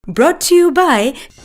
Brought to you by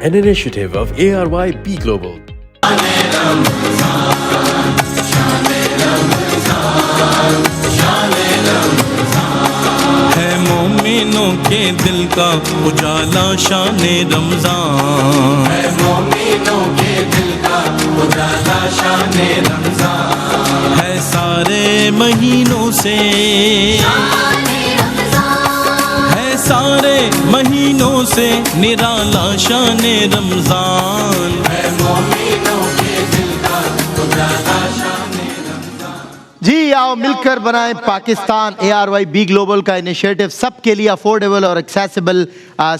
an initiative of ARYB Global. ہے مومنوں کے دل کا اجالا شان رمضان، ہے مومنوں کے دل کا اجالا شان رمضان، ہے سارے مہینوں سے سارے مہینوں سے نرالا شان رمضان، ہے مومنوں کے دل کا اجالا شان رمضان۔ جی آؤ مل کر بنائیں پاکستان، ARYB گلوبل کا انیشیٹو سب کے لیے افورڈیبل اور ایکسیسیبل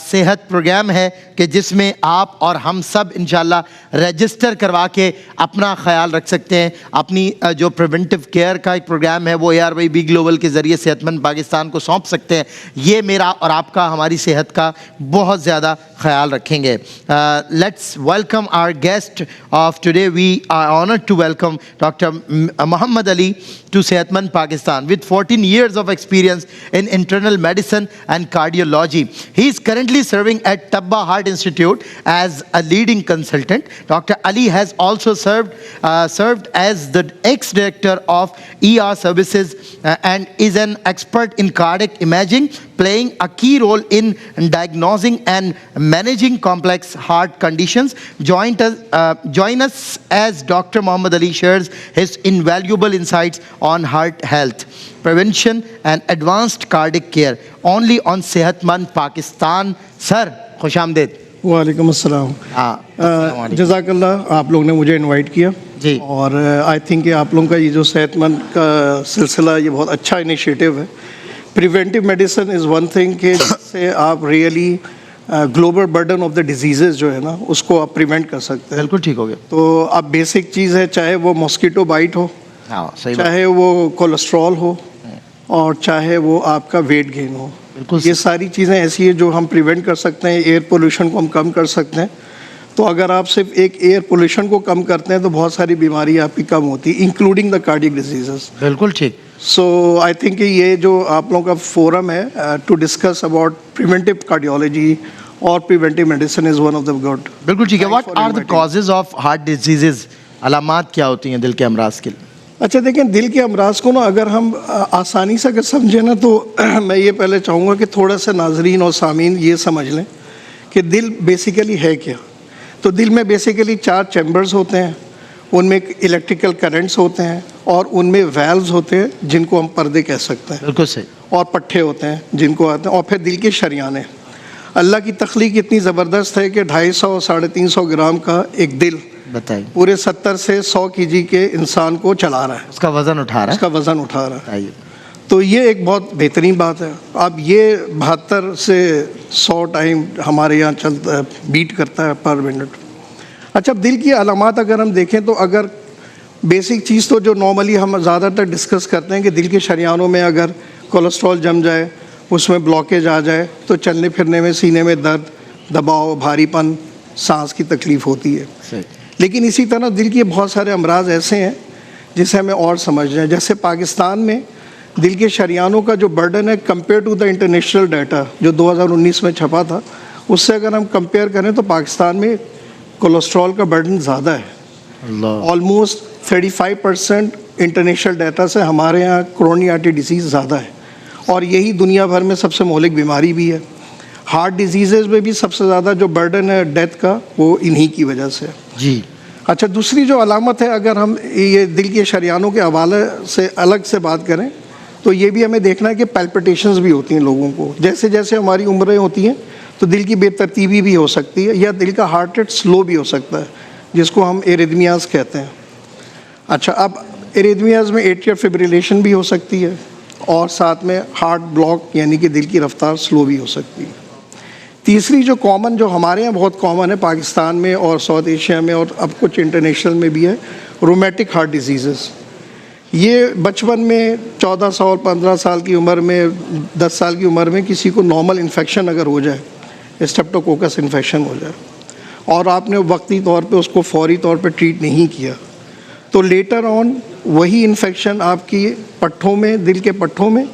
صحت پروگرام ہے کہ جس میں آپ اور ہم سب انشاءاللہ رجسٹر کروا کے اپنا خیال رکھ سکتے ہیں۔ اپنی جو پریونٹیو کیئر کا ایک پروگرام ہے وہ ARYB گلوبل کے ذریعے صحت مند پاکستان کو سونپ سکتے ہیں۔ یہ میرا اور آپ کا، ہماری صحت کا بہت زیادہ خیال رکھیں گے۔ Let's welcome our guest of today. We are honoured to welcome doctor Muhammad Ali to Sehat Mand Pakistan with 14 years of experience in internal medicine and cardiology. He is currently serving at Tabba Heart Institute as a leading consultant. Dr. Ali has also served as the ex-director of ER services and is an expert in cardiac imaging, playing a key role in diagnosing and managing complex heart conditions. Join us as Dr. Muhammad Ali shares his invaluable insights on heart health, prevention and advanced cardiac care only on Sehat Mand Pakistan. Sir, خوش آمدید۔ وعلیکم السلام۔ جزاک اللہ، آپ لوگ نے مجھے invite کیا جی، اور آئی تھنک کہ آپ لوگوں کا یہ جو صحت مند کا سلسلہ یہ بہت اچھا انیشیٹو ہے۔ Preventive medicine is one thing کہ جس سے آپ really global burden of the diseases جو ہے نا اس کو آپ پریونٹ کر سکتے ہیں۔ بالکل ٹھیک ہو گیا۔ تو اب بیسک چیز ہے، چاہے وہ ماسکیٹو بائٹ ہو، چاہے وہ کولیسٹرول ہو، اور چاہے وہ آپ کا ویٹ گین ہو، یہ ساری چیزیں ایسی ہیں جو ہم پریونٹ کر سکتے ہیں۔ ایئر پولوشن کو ہم کم کر سکتے ہیں۔ تو اگر آپ صرف ایک ایئر پولوشن کو کم کرتے ہیں تو بہت ساری بیماری آپ کی کم ہوتی ہیں، انکلوڈنگ دا کارڈیک ڈیزیزز۔ بالکل ٹھیک۔ سو آئی تھنک کہ یہ جو آپ لوگوں کا فورم ہے to discuss about preventive cardiology اور preventive medicine is one of the good. بالکل ٹھیک ہے۔ What are the causes of heart diseases? علامات کیا ہوتی ہیں دل کے امراض کے؟ اچھا دیکھیں، دل کے امراض کو نا اگر ہم آسانی سے اگر سمجھیں نا تو میں یہ پہلے چاہوں گا کہ تھوڑا سا ناظرین اور سامعین یہ سمجھ لیں کہ دل بیسیکلی ہے کیا۔ تو دل میں بیسیکلی 4 چیمبرز ہوتے ہیں، ان میں الیکٹریکل کرنٹس ہوتے ہیں، اور ان میں ویلوز ہوتے ہیں جن کو ہم پردے کہہ سکتے ہیں، بالکل صحیح، اور پٹھے ہوتے ہیں جن کو آتے ہیں، اور پھر دل کے شریانے۔ اللہ کی تخلیق اتنی زبردست ہے کہ 250 350 گرام کا ایک دل بتائیے پورے 70 سے 100 kg کے انسان کو چلا رہا ہے، اس کا وزن اٹھا رہا ہے، اس کا وزن اٹھا رہا ہے۔ ہے۔ تو یہ ایک بہت بہترین بات ہے۔ اب یہ 72 سے 100 ٹائم ہمارے یہاں چلتا ہے، بیٹ کرتا ہے پر منٹ۔ اچھا، اب دل کی علامات اگر ہم دیکھیں تو اگر بیسک چیز تو جو نارملی ہم زیادہ تر ڈسکس کرتے ہیں کہ دل کے شریانوں میں اگر کولیسٹرول جم جائے، اس میں بلاکیج آ جائے تو چلنے پھرنے میں، سینے میں درد، دباؤ، بھاری پن، سانس کی تکلیف ہوتی ہے۔ لیکن اسی طرح دل کے بہت سارے امراض ایسے ہیں جسے ہمیں اور سمجھ رہے ہیں۔ جیسے پاکستان میں دل کے شریانوں کا جو برڈن ہے compare to the international data جو 2019 میں چھپا تھا، اس سے اگر ہم کمپیئر کریں تو پاکستان میں کولیسٹرول کا برڈن زیادہ ہے، آلموسٹ 35% انٹرنیشنل ڈیٹا سے ہمارے یہاں کرونری آرٹری ڈیزیز زیادہ ہے، اور یہی دنیا بھر میں سب سے مہلک بیماری بھی ہے۔ ہارٹ ڈیزیزز میں بھی سب سے زیادہ جو برڈن ہے ڈیتھ کا وہ انہی کی وجہ سے۔ جی اچھا، دوسری جو علامت ہے اگر ہم یہ دل کے شریانوں کے حوالے سے الگ سے بات کریں تو یہ بھی ہمیں دیکھنا ہے کہ پیلپٹیشنز بھی ہوتی ہیں لوگوں کو۔ جیسے جیسے ہماری عمریں ہوتی ہیں تو دل کی بے ترتیبی بھی ہو سکتی ہے، یا دل کا ہارٹ ریٹ سلو بھی ہو سکتا ہے، جس کو ہم ایریدمیاز کہتے ہیں۔ اچھا، اب ایریدمیاز میں ایٹریل فبریلیشن بھی ہو سکتی ہے، اور ساتھ میں ہارٹ بلاک یعنی کہ دل کی رفتار سلو بھی ہو سکتی ہے۔ تیسری جو کامن، جو ہمارے یہاں بہت کامن ہے پاکستان میں اور ساؤتھ ایشیا میں اور اب کچھ انٹرنیشنل میں بھی ہے، رومیٹک ہارٹ ڈیزیزز۔ یہ بچپن میں 14 سال 15 سال کی عمر میں 10 سال کی عمر میں کسی کو نارمل انفیکشن اگر ہو جائے، اسٹریپٹوکوکس انفیکشن ہو جائے، اور آپ نے وقتی طور پہ اس کو فوری طور پہ ٹریٹ نہیں کیا، تو لیٹر آن وہی انفیکشن آپ کی پٹھوں میں، دل کے پٹھوں میں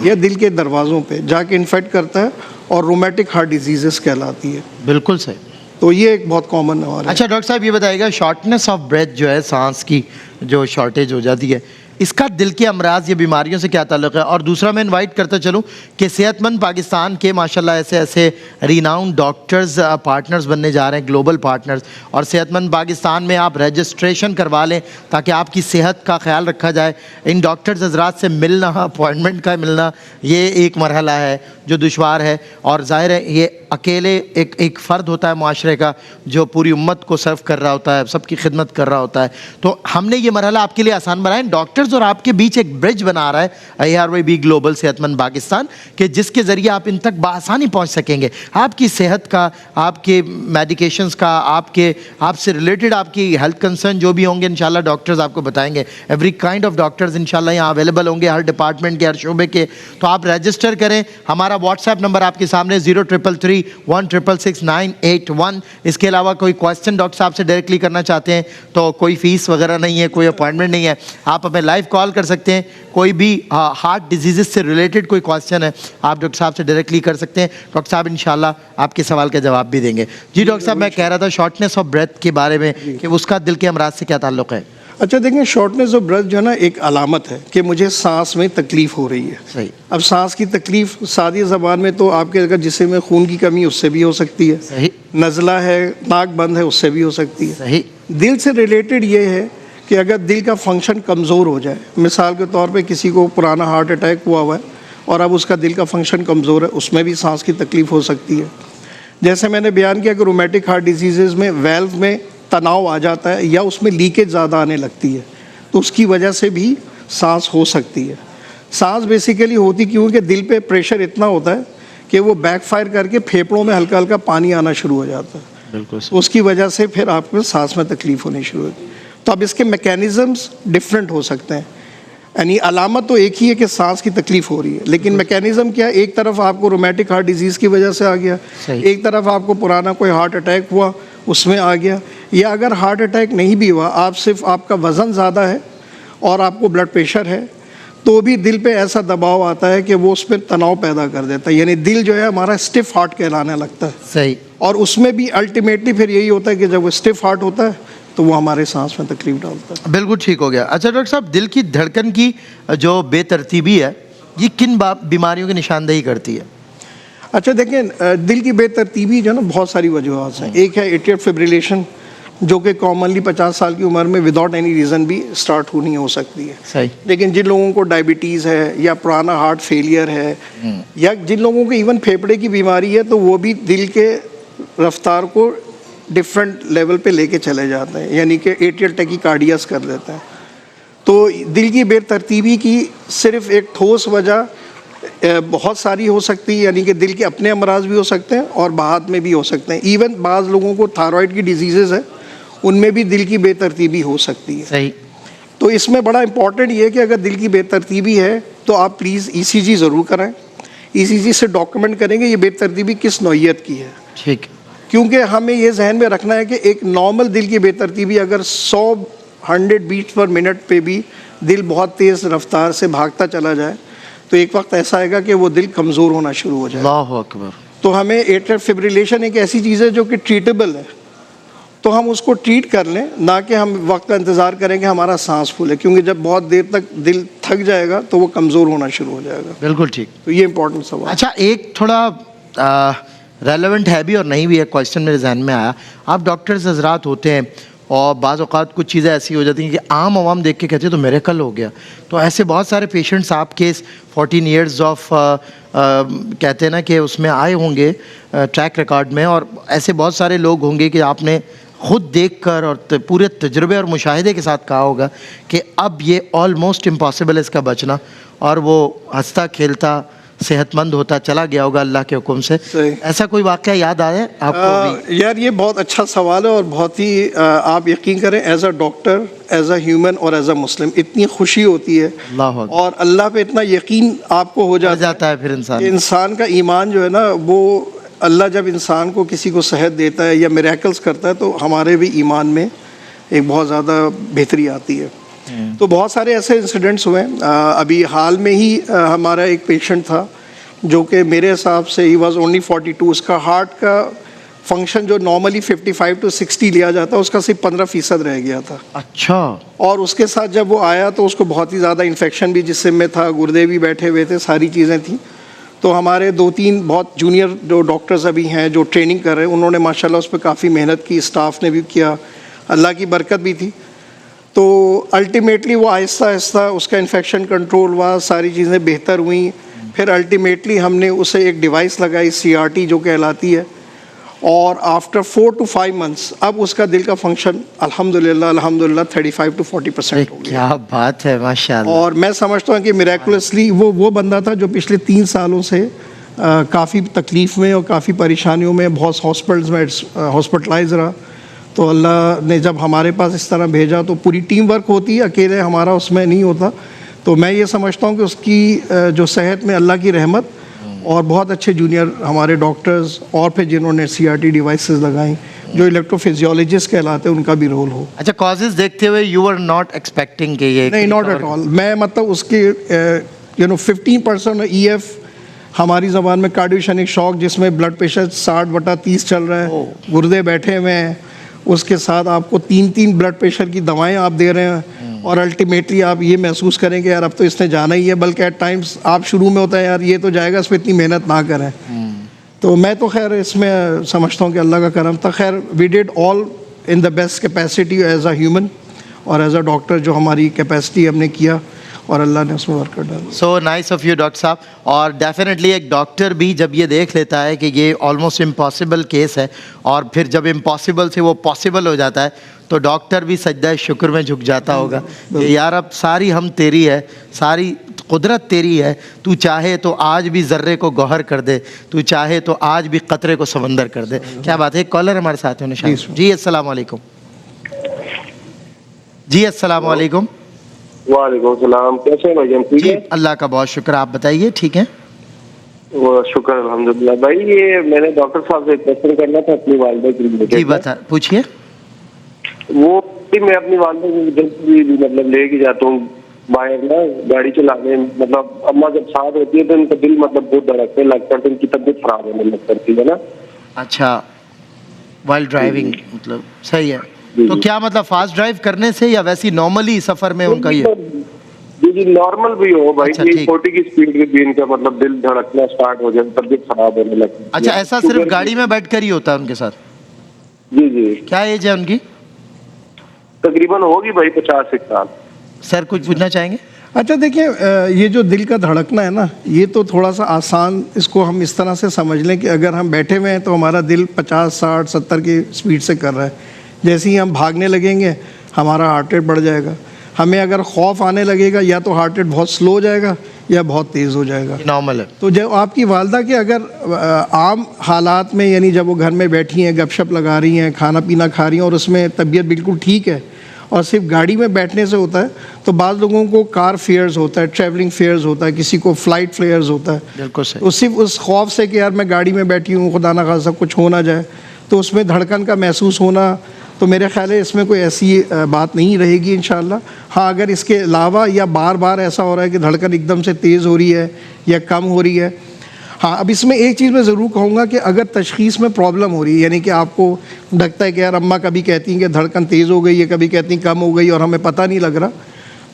یا دل کے دروازوں پہ جا کے انفیکٹ کرتا ہے اور رومیٹک ہارٹ ڈیزیزز کہلاتی ہے. بالکل صحیح. تو یہ ایک بہت کامن ہے. اچھا ڈاکٹر صاحب یہ بتائیے گا شارٹنیس آف بریتھ جو ہے سانس کی جو شارٹیج ہو جاتی ہے اس کا دل کے امراض یا بیماریوں سے کیا تعلق ہے؟ اور دوسرا میں انوائٹ کرتا چلوں کہ صحت مند پاکستان کے ماشاءاللہ ایسے ریناؤنڈ ڈاکٹرز پارٹنرز بننے جا رہے ہیں، گلوبل پارٹنرز، اور صحت مند پاکستان میں آپ رجسٹریشن کروا لیں تاکہ آپ کی صحت کا خیال رکھا جائے. ان ڈاکٹرز حضرات سے ملنا، اپوائنٹمنٹ کا ملنا، یہ ایک مرحلہ ہے جو دشوار ہے، اور ظاہر ہے یہ اکیلے ایک فرد ہوتا ہے معاشرے کا جو پوری امت کو سرو کر رہا ہوتا ہے، سب کی خدمت کر رہا ہوتا ہے. تو ہم نے یہ مرحلہ آپ کے لیے آسان بنایا. ڈاکٹرز اور آپ کے بیچ ایک برج بنا رہا ہے ARYB گلوبل صحت مند پاکستان کہ جس کے ذریعے آپ ان تک بآسانی پہنچ سکیں گے. آپ کی صحت کا، آپ کے میڈیکیشنز کا، آپ سے ریلیٹڈ آپ کی ہیلتھ کنسرن جو بھی ہوں گے انشاءاللہ ڈاکٹرز آپ کو بتائیں گے. ایوری کائنڈ آف ڈاکٹرز انشاءاللہ یہاں اویلیبل ہوں گے، ہر ڈپارٹمنٹ کے، ہر شعبے کے. تو آپ رجسٹر کریں. ہمارا واٹس ایپ نمبر آپ کے سامنے 0333166981. اس کے علاوہ کوئی کویسچن ڈاکٹر صاحب سے ڈائریکٹلی کرنا چاہتے ہیں تو کوئی فیس وغیرہ نہیں ہے، کوئی اپوائنٹمنٹ نہیں ہے، آپ ہمیں لائیو کال کر سکتے ہیں. کوئی بھی ہارٹ ڈیزیزز سے ریلیٹڈ کوئی کویسچن ہے آپ ڈاکٹر صاحب سے ڈائریکٹلی کر سکتے ہیں. ڈاکٹر صاحب انشاءاللہ آپ کے سوال کا جواب بھی دیں گے. جی ڈاکٹر صاحب میں کہہ رہا تھا شارٹنیس آف بریتھ کے بارے میں کہ اس کا دل کے امراض سے کیا تعلق ہے؟ اچھا دیکھیں، شارٹنیس آف بریتھ جو ہے نا ایک علامت ہے کہ مجھے سانس میں تکلیف ہو رہی ہے. صحیح. اب سانس کی تکلیف سادی زبان میں تو آپ کے اگر جسم میں خون کی کمی اس سے بھی ہو سکتی ہے. صحیح. نزلہ ہے، ناک بند ہے، اس سے بھی ہو سکتی ہے. صحیح. دل سے ریلیٹڈ یہ ہے کہ اگر دل کا فنکشن کمزور ہو جائے، مثال کے طور پہ کسی کو پرانا ہارٹ اٹیک ہوا ہے اور اب اس کا دل کا فنکشن کمزور ہے، اس میں بھی سانس کی تکلیف ہو سکتی ہے. جیسے میں نے بیان کیا کہ رومیٹک ہارٹ ڈیزیزز میں ویلو میں تناؤ آ جاتا ہے یا اس میں لیکیج زیادہ آنے لگتی ہے تو اس کی وجہ سے بھی سانس ہو سکتی ہے. سانس بیسیکلی ہوتی کیوں کہ دل پہ پریشر اتنا ہوتا ہے کہ وہ بیک فائر کر کے پھیپڑوں میں ہلکا ہلکا پانی آنا شروع ہو جاتا ہے. بالکل. اس کی وجہ سے پھر آپ کو سانس میں تکلیف ہونی شروع ہوتی ہے. تو اب اس کے میکینزمز ڈفرینٹ ہو سکتے ہیں. یعنی علامت تو ایک ہی ہے کہ سانس کی تکلیف ہو رہی ہے، لیکن میکینزم کیا ہے؟ ایک طرف آپ کو رومیٹک ہارٹ ڈیزیز کی وجہ سے آ گیا، ایک طرف آپ کو پرانا کوئی ہارٹ اٹیک ہوا اس میں آ گیا، یا اگر ہارٹ اٹیک نہیں بھی ہوا، آپ صرف آپ کا وزن زیادہ ہے اور آپ کو بلڈ پریشر ہے تو بھی دل پہ ایسا دباؤ آتا ہے کہ وہ اس پہ تناؤ پیدا کر دیتا ہے. یعنی دل جو ہے ہمارا اسٹف ہارٹ کہلانے لگتا ہے. صحیح. اور اس میں بھی الٹیمیٹلی پھر یہی ہوتا ہے کہ جب وہ اسٹف ہارٹ ہوتا ہے تو وہ ہمارے سانس میں تکلیف ڈالتا ہے. بالکل ٹھیک ہو گیا. اچھا ڈاکٹر صاحب دل کی دھڑکن کی جو بے ترتیبی ہے یہ کن بیماریوں کی نشاندہی کرتی ہے؟ اچھا دیکھیں، دل کی بے ترتیبی جو ہے نا بہت ساری وجوہات ہیں. ایک ہے ایٹریل فبریلیشن جو کہ کامنلی 50 سال کی عمر میں وداؤٹ اینی ریزن بھی اسٹارٹ ہونی ہو سکتی ہے. صحیح. لیکن جن لوگوں کو ڈائبٹیز ہے یا پرانا ہارٹ فیلئر ہے یا جن لوگوں کو ایون پھیپھڑے کی بیماری ہے تو وہ بھی دل کے رفتار کو ڈفرینٹ لیول پہ لے کے چلے جاتے ہیں، یعنی کہ ایٹریل ٹیکیکارڈیاز کر دیتے ہیں. تو دل کی بے ترتیبی کی صرف ایک ٹھوس وجہ بہت ساری ہو سکتی ہے، یعنی کہ دل کے اپنے امراض بھی ہو سکتے ہیں اور بعد میں بھی ہو سکتے ہیں. ایون بعض لوگوں کو تھائرائڈ کی ڈیزیزز ہیں ان میں بھی دل کی بے ترتیبی ہو سکتی ہے. صحیح. تو اس میں بڑا امپورٹنٹ یہ ہے کہ اگر دل کی بے ترتیبی ہے تو آپ پلیز ECG ضرور کرائیں. ECG سے ڈاکومنٹ کریں گے یہ بے ترتیبی کس نوعیت کی ہے. ٹھیک. کیونکہ ہمیں یہ ذہن میں رکھنا ہے کہ ایک نارمل دل کی بے ترتیبی اگر 100 بیٹس پر منٹ پہ بھی دل بہت تیز رفتار سے بھاگتا چلا جائے تو ایک وقت ایسا آئے گا کہ وہ دل کمزور ہونا شروع ہو جائے. اللہ اکبر. تو ہمیں ایٹریل فبریلیشن ایک ایسی چیز ہے جو کہ ٹریٹیبل ہے، تو ہم اس کو ٹریٹ کر لیں، نہ کہ ہم وقت کا انتظار کریں کہ ہمارا سانس پھولے، کیونکہ جب بہت دیر تک دل تھک جائے گا تو وہ کمزور ہونا شروع ہو جائے گا. بالکل ٹھیک. تو یہ امپورٹنٹ سوال. اچھا ایک تھوڑا ریلیونٹ ہے بھی اور نہیں بھی، ایک کویشچن میرے ذہن میں آیا. آپ ڈاکٹرز حضرات ہوتے ہیں اور بعض اوقات کچھ چیزیں ایسی ہو جاتی ہیں کہ عام عوام دیکھ کے کہتے ہیں تو میرے کل ہو گیا. تو ایسے بہت سارے پیشنٹس آپ کے 14 ایئرز آف کہتے ہیں نا کہ اس میں آئے ہوں گے ٹریک ریکارڈ میں، اور ایسے بہت سارے لوگ ہوں گے کہ آپ نے خود دیکھ کر اور پورے تجربے اور مشاہدے کے ساتھ کہا ہوگا کہ اب یہ آلموسٹ امپاسبل ہے اس کا بچنا، اور وہ ہنستا کھیلتا صحت مند ہوتا چلا گیا ہوگا اللہ کے حکم سے. ایسا کوئی واقعہ یاد آیا آپ کو؟ یار یہ بہت اچھا سوال ہے اور بہت ہی آپ یقین کریں as a doctor, as a human اور ایز اے مسلم اتنی خوشی ہوتی ہے اور اللہ پہ اتنا یقین آپ کو ہو جاتا ہے پھر انسان کا ایمان جو ہے نا، وہ اللہ جب انسان کو کسی کو صحت دیتا ہے یا میریکلز کرتا ہے تو ہمارے بھی ایمان میں ایک بہت زیادہ بہتری آتی ہے. تو بہت سارے ایسے انسیڈنٹس ہوئے ہیں. ابھی حال میں ہی ہمارا ایک پیشنٹ تھا جو کہ میرے حساب سے ہی واز اونلی 42. اس کا ہارٹ کا فنکشن جو نارملی 55 to 60 لیا جاتا ہے اس کا صرف 15% رہ گیا تھا. اچھا. اور اس کے ساتھ جب وہ آیا تو اس کو بہت ہی زیادہ انفیکشن بھی جسم میں تھا, گردے بھی بیٹھے ہوئے تھے, ساری چیزیں تھیں. تو ہمارے 2-3 بہت جونیئر جو ڈاکٹرز ابھی ہیں جو ٹریننگ کر رہے ہیں, انہوں نے ماشاءاللہ اس پہ کافی محنت کی, اسٹاف نے بھی کیا, اللہ کی برکت بھی تھی. تو الٹیمیٹلی وہ آہستہ آہستہ اس کا انفیکشن کنٹرول ہوا, ساری چیزیں بہتر ہوئیں. پھر الٹیمیٹلی ہم نے اسے ایک ڈیوائس لگائی CRT جو کہلاتی ہے, اور آفٹر 4 to 5 months اب اس کا دل کا فنکشن الحمدللہ 35 to 40% ہو گیا. کیا بات ہے, ماشاءاللہ. اور میں سمجھتا ہوں کہ میریکولسلی وہ بندہ تھا جو پچھلے 3 سالوں سے کافی تکلیف میں اور کافی پریشانیوں میں بہت ہاسپٹلز میں ہاسپٹلائز رہا. تو اللہ نے جب ہمارے پاس اس طرح بھیجا تو پوری ٹیم ورک ہوتی ہے, اکیلے ہمارا اس میں نہیں ہوتا. تو میں یہ سمجھتا ہوں کہ اس کی جو صحت میں اللہ کی رحمت اور بہت اچھے جونیئر ہمارے ڈاکٹرز اور پھر جنہوں نے CRT ڈیوائسز لگائیں جو الیکٹرو فزیولوجسٹ کہلاتے ہیں ان کا بھی رول ہو. اچھا, کازز دیکھتے ہوئے یو آر ناٹ ایکسپیکٹنگ کہ یہ نہیں, ناٹ ایٹ آل. میں مطلب اس کے 15% EF ہماری زبان میں کارڈیوشنک شاک جس میں بلڈ پریشر 60/30 چل رہا ہے, گردے بیٹھے ہوئے ہیں, اس کے ساتھ آپ کو 3 بلڈ پریشر کی دوائیں آپ دے رہے ہیں, اور الٹیمیٹلی آپ یہ محسوس کریں کہ یار اب تو اس نے جانا ہی ہے, بلکہ ایٹ ٹائمس آپ شروع میں ہوتا ہے یار یہ تو جائے گا, اس پہ اتنی محنت نہ کریں. تو میں تو خیر اس میں سمجھتا ہوں کہ اللہ کا کرم تھا. خیر we did all in the best capacity as a human اور ایز اے ڈاکٹر, جو ہماری کیپیسٹی ہم نے کیا اور اللہ نے اس میں ورک ڈالا. So nice of you doctor صاحب. اور ڈیفینیٹلی ایک ڈاکٹر بھی جب یہ دیکھ لیتا ہے کہ یہ آلموسٹ امپاسبل کیس ہے, اور پھر جب امپاسبل سے وہ پاسبل ہو جاتا ہے, تو ڈاکٹر بھی سجدہ شکر میں جھک جاتا ہوگا کہ یار اب ساری ہم تیری ہے, ساری قدرت تیری ہے, تو چاہے تو آج بھی ذرے کو گوہر کر دے, تو چاہے تو آج بھی قطرے کو سمندر کر دے. کیا بات ہے. ایک کالر ہمارے ساتھ ہیں. جی السلام علیکم. جی السلام علیکم. وعلیکم السلام. کیسے ہیں بھائی جان؟ ٹھیک جی ہے, اللہ کا بہت شکر. آپ بتائیے ٹھیک ہیں؟ وہ شکر الحمدللہ. بھائی یہ میں نے ڈاکٹر صاحب سے کوشچن کرنا تھا اپنی والدہ کے لیے. جی بتا, پوچھیے. وہ میں اپنی والدہ کو جب بھی مطلب لے کے جاتا ہوں باہر نا گاڑی چلانے, مطلب اماں جب ساتھ ہوتی ہے تو ان کا دل مطلب بہت دھڑکنے لگتا ہے, تو ان کی طبیعت خراب ہونے لگ پڑتی ہے نا. اچھا, وائل ڈرائیونگ مطلب صحیح ہے. تو کیا مطلب فاسٹ ڈرائیو کرنے سے یا ویسی نارملی سفر میں ان کا یہ؟ جی نارمل بھی ہو بھائی, 40 کی اسپیڈ میں بھی ان کا مطلب دل دھڑکنا اسٹارٹ ہو جائے, طبیعت خراب ہونے لگتی ہے. اچھا, ایسا صرف گاڑی میں بیٹھ کر ہی ہوتا ہے ان کے ساتھ؟ جی جی. کیا ایج ہے ان کی؟ تقریباً ہوگی بھائی 50 سال. سر کچھ پوچھنا چاہیں گے؟ اچھا دیکھیں, یہ جو دل کا دھڑکنا ہے نا, یہ تو تھوڑا سا آسان, اس کو ہم اس طرح سے سمجھ لیں کہ اگر ہم بیٹھے ہوئے ہیں تو ہمارا دل 50, 60, 70 کی اسپیڈ سے کر رہا ہے. جیسے ہی ہم بھاگنے لگیں گے ہمارا ہارٹ ریٹ بڑھ جائے گا. ہمیں اگر خوف آنے لگے گا یا تو ہارٹ ریٹ بہت سلو ہو جائے گا یا بہت تیز ہو جائے گا. نارمل ہے. تو جب آپ کی والدہ کے اگر عام حالات میں, یعنی جب وہ گھر میں بیٹھی ہیں, گپ شپ لگا رہی ہیں, کھانا پینا کھا رہی ہیں اور اس میں طبیعت بالکل ٹھیک ہے, اور صرف گاڑی میں بیٹھنے سے ہوتا ہے, تو بعض لوگوں کو کار فیئرز ہوتا ہے, ٹریولنگ فیئرز ہوتا ہے, کسی کو فلائٹ فیئرز ہوتا ہے. بالکل صحیح. تو صرف اس خوف سے کہ یار میں گاڑی میں بیٹھی ہوں, خدا نہ خواستہ کچھ ہو نہ جائے, تو اس میں دھڑکن کا محسوس ہونا, تو میرے خیال ہے اس میں کوئی ایسی بات نہیں رہے گی انشاءاللہ. ہاں اگر اس کے علاوہ یا بار بار ایسا ہو رہا ہے کہ دھڑکن ایک دم سے تیز ہو رہی ہے یا کم ہو رہی ہے, ہاں اب اس میں ایک چیز میں ضرور کہوں گا کہ اگر تشخیص میں پرابلم ہو رہی ہے, یعنی کہ آپ کو لگتا ہے کہ یار اماں کبھی کہتی ہیں کہ دھڑکن تیز ہو گئی ہے, کبھی کہتی ہیں کم ہو گئی اور ہمیں پتہ نہیں لگ رہا,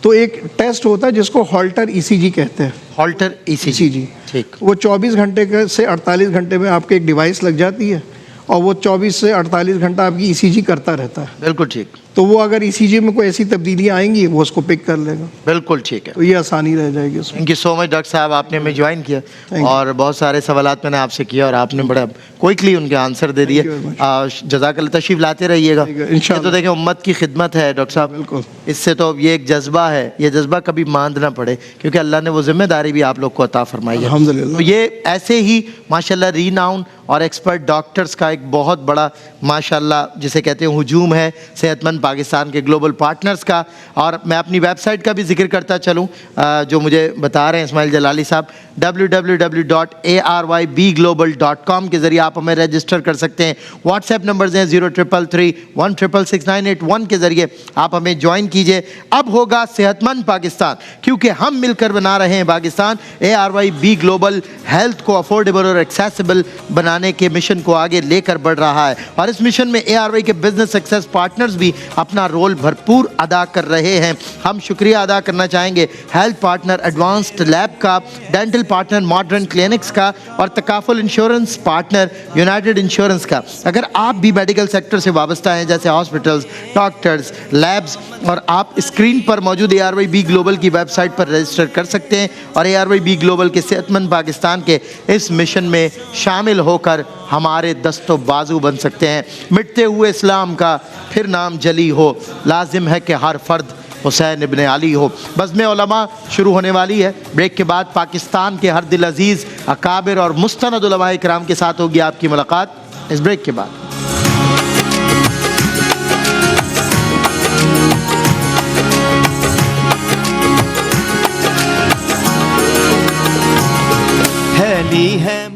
تو ایک ٹیسٹ ہوتا ہے جس کو ہالٹر ECG کہتے ہیں. ہالٹر ECG. ٹھیک. وہ 24 گھنٹے سے 48 گھنٹے میں آپ کے ایک ڈیوائس لگ جاتی ہے, اور وہ 24 سے 48 گھنٹہ آپ کی ECG کرتا رہتا ہے. بالکل ٹھیک. تو وہ اگر ECG میں کوئی ایسی تبدیلیاں آئیں گی وہ اس کو پک کر لے گا. بالکل ٹھیک ہے. تو یہ آسانی رہ جائے گی اس میں. Thank you so much doctor صاحب, آپ نے ہمیں جوائن کیا اور بہت سارے سوالات میں نے آپ سے کیا اور آپ نے بڑا کوئکلی ان کے آنسر دے دیے. جزاک اللہ. تشریف لاتے رہیے گا. یہ تو دیکھیں امت کی خدمت ہے ڈاکٹر صاحب, اس سے تو یہ ایک جذبہ ہے, یہ جذبہ کبھی ماند نہ پڑے, کیونکہ اللہ نے وہ ذمہ داری بھی آپ لوگ کو عطا فرمائی ہے. الحمدللہ. تو یہ ایسے ہی ماشاءاللہ ریناؤن اور ایکسپرٹ ڈاکٹرز کا ایک بہت بڑا ماشاءاللہ جسے کہتے ہیں ہجوم ہے صحت مند پاکستان کے گلوبل پارٹنرز کا. اور میں اپنی ویب سائٹ کا بھی ذکر کرتا چلوں جو مجھے بتا رہے ہیں اسماعیل جلالی صاحب, www.arybglobal.com کے ذریعے آپ ہمیں رجسٹر کر سکتے ہیں. واٹس ایپ نمبرز ہیں 0333166981 کے ذریعے آپ ہمیں جوائن کیجئے. اب ہوگا صحت مند پاکستان, کیونکہ ہم مل کر بنا رہے ہیں پاکستان. ARYB گلوبل ہیلتھ کو افورڈیبل اور ایکسیسیبل بنانے کے مشن کو آگے لے کر بڑھ رہا ہے, اور اس مشن میں ARY کے بزنس سکسیس پارٹنرز بھی اپنا رول بھرپور ادا کر رہے ہیں. ہم شکریہ ادا کرنا چاہیں گے ہیلتھ پارٹنر ایڈوانسڈ لیب کا, ڈینٹل پارٹنر ماڈرن کلینکس کا, اور تکافل انشورنس پارٹنر یونائٹڈ انشورنس کا. اگر آپ بھی میڈیکل سیکٹر سے وابستہ ہیں جیسے ہاسپٹلز, ڈاکٹرز, لیبز, اور آپ اسکرین پر موجود ARYB گلوبل کی ویب سائٹ پر رجسٹر کر سکتے ہیں اور ARYB گلوبل کے صحت مند پاکستان کے اس مشن میں شامل ہو کر ہمارے دست و بازو بن سکتے ہیں. مٹتے ہوئے اسلام کا پھر نام جلی ہو, لازم ہے کہ ہر فرد حسین ابن علی ہو. بزم علماء شروع ہونے والی ہے. بریک کے بعد پاکستان کے ہر دل عزیز اکابر اور مستند علماء کرام کے ساتھ ہوگی آپ کی ملاقات اس بریک کے بعد. ہے